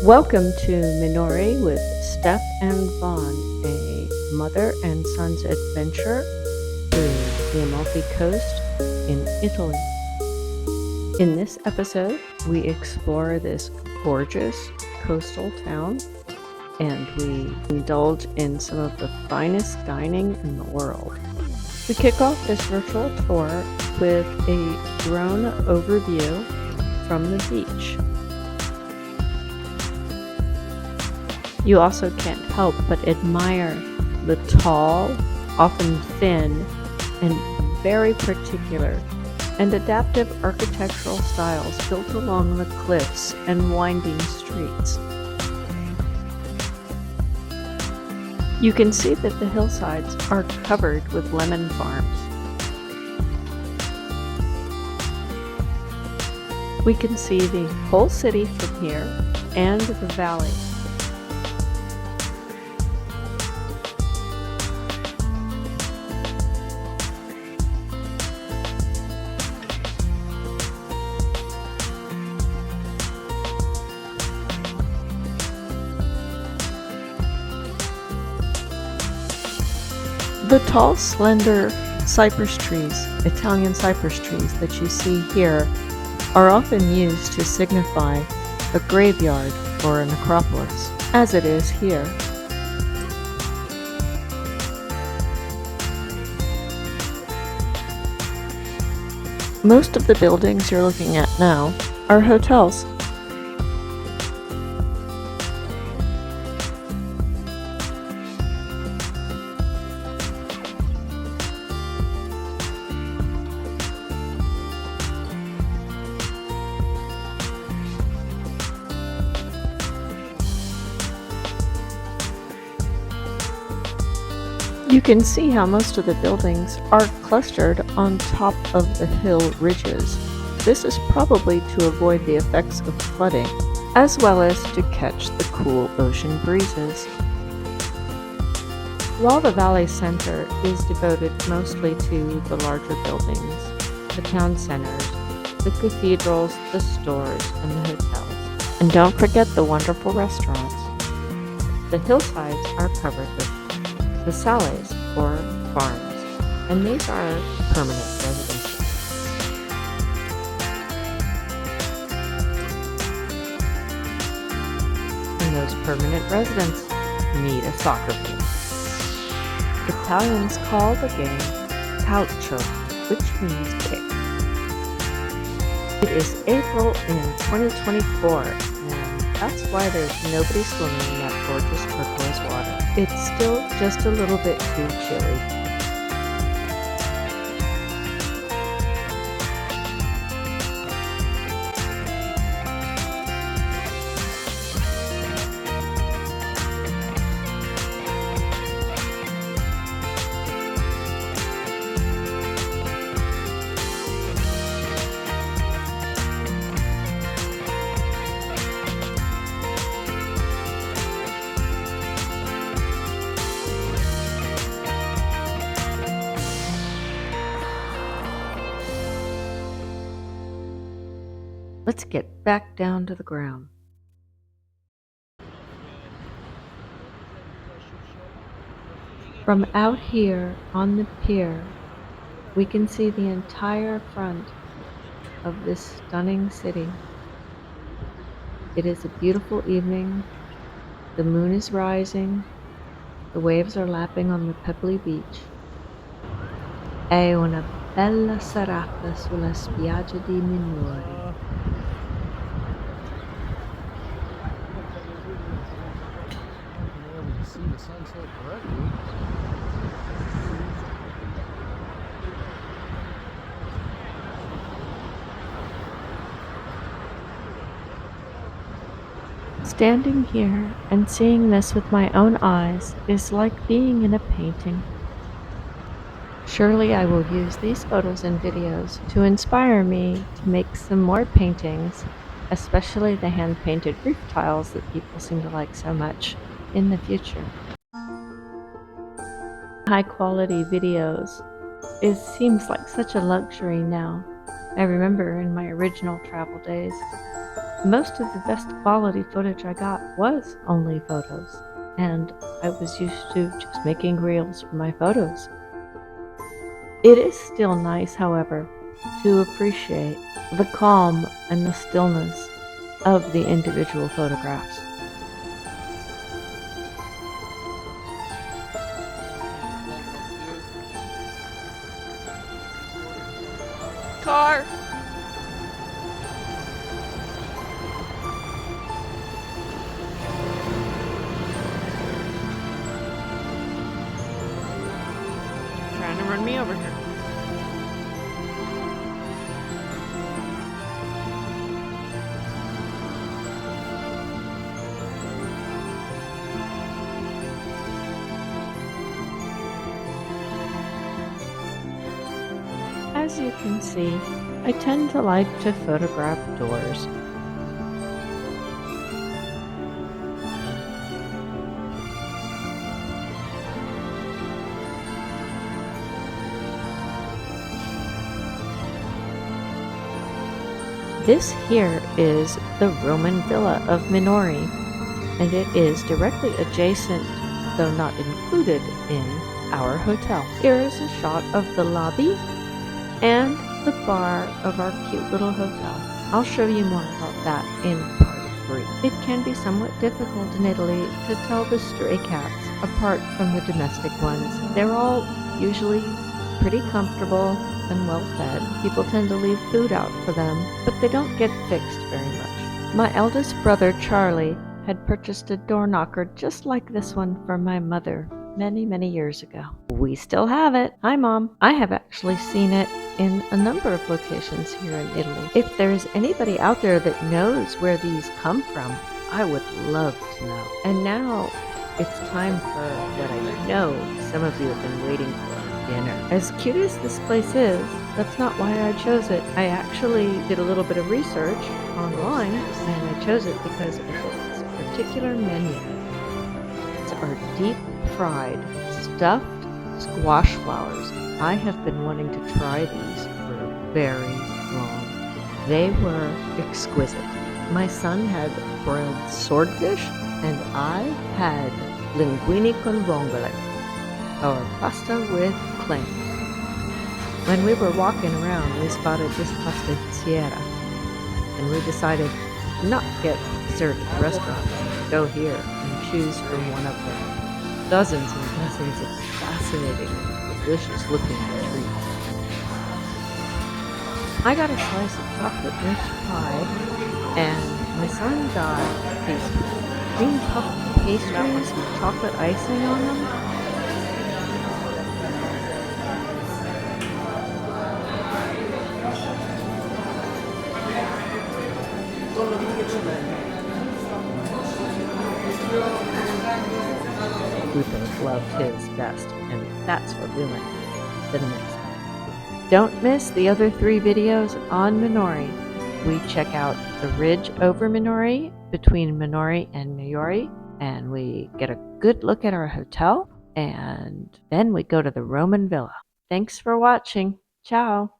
Welcome to Minori with Steph and Vaughn, a mother and son's adventure through the Amalfi coast in Italy. In this episode, we explore this gorgeous coastal town and we indulge in some of the finest dining in the world. We kick off this virtual tour with a drone overview from the beach. You also can't help but admire the tall, often thin, and very particular and adaptive architectural styles built along the cliffs and winding streets. You can see that the hillsides are covered with lemon farms. We can see the whole city from here and the valley. The tall, slender cypress trees, Italian cypress trees that you see here, are often used to signify a graveyard or a necropolis, as it is here. Most of the buildings you're looking at now are hotels. You can see how most of the buildings are clustered on top of the hill ridges. This is probably to avoid the effects of flooding, as well as to catch the cool ocean breezes. While the valley center is devoted mostly to the larger buildings, the town centers, the cathedrals, the stores, and the hotels. And don't forget the wonderful restaurants. The hillsides are covered with the sales, or farms, and these are permanent residences. And those permanent residents need a soccer field. Italians call the game calcio, which means kick. It is April in 2024, and that's why there's nobody swimming in that gorgeous turquoise water. It's still just a little bit too chilly. Let's get back down to the ground. From out here on the pier, we can see the entire front of this stunning city. It is a beautiful evening. The moon is rising. The waves are lapping on the pebbly beach. È una bella serata sulla spiaggia di Minori. See the sunset correctly. Standing here and seeing this with my own eyes is like being in a painting. Surely I will use these photos and videos to inspire me to make some more paintings, especially the hand-painted roof tiles that people seem to like so much in the future. High-quality videos seems like such a luxury now. I remember in my original travel days, Most of the best quality footage I got was only photos, and I was used to just making reels for my photos. It is still nice, however, to appreciate the calm and the stillness of the individual photographs. Car! Trying to run me over here. As you can see, I tend to like to photograph doors. This here is the Roman villa of Minori, and it is directly adjacent, though not included in, our hotel. Here is a shot of the lobby and the bar of our cute little hotel. I'll show you more about that in part 3. It can be somewhat difficult in Italy to tell the stray cats apart from the domestic ones. They're all usually pretty comfortable and well fed. People tend to leave food out for them, but they don't get fixed very much. My eldest brother, Charlie, had purchased a door knocker just like this one for my mother many years ago. We still have it. Hi, Mom. I have actually seen it in a number of locations here in Italy. If there is anybody out there that knows where these come from, I would love to know. And now it's time for what I know some of you have been waiting for, dinner. As cute as this place is, that's not why I chose it. I actually did a little bit of research online, and I chose it because of this particular menu. It's our deep fried stuffed squash flowers. I have been wanting to try these for very long. They were exquisite. My son had broiled swordfish, and I had linguine con vongole, or pasta with clams. When we were walking around, we spotted this pasticciere, and we decided not to get dessert at the restaurant, but go here and choose from one of the dozens and dozens of fascinating, delicious looking treats. I got a slice of chocolate rich pie, and my son got these cream puff pastries with chocolate icing on them. We both loved his best, and that's what we went to the next one. Don't miss the other 3 videos on Minori. We check out the ridge over Minori, between Minori and Minori, and we get a good look at our hotel, and then we go to the Roman villa. Thanks for watching. Ciao.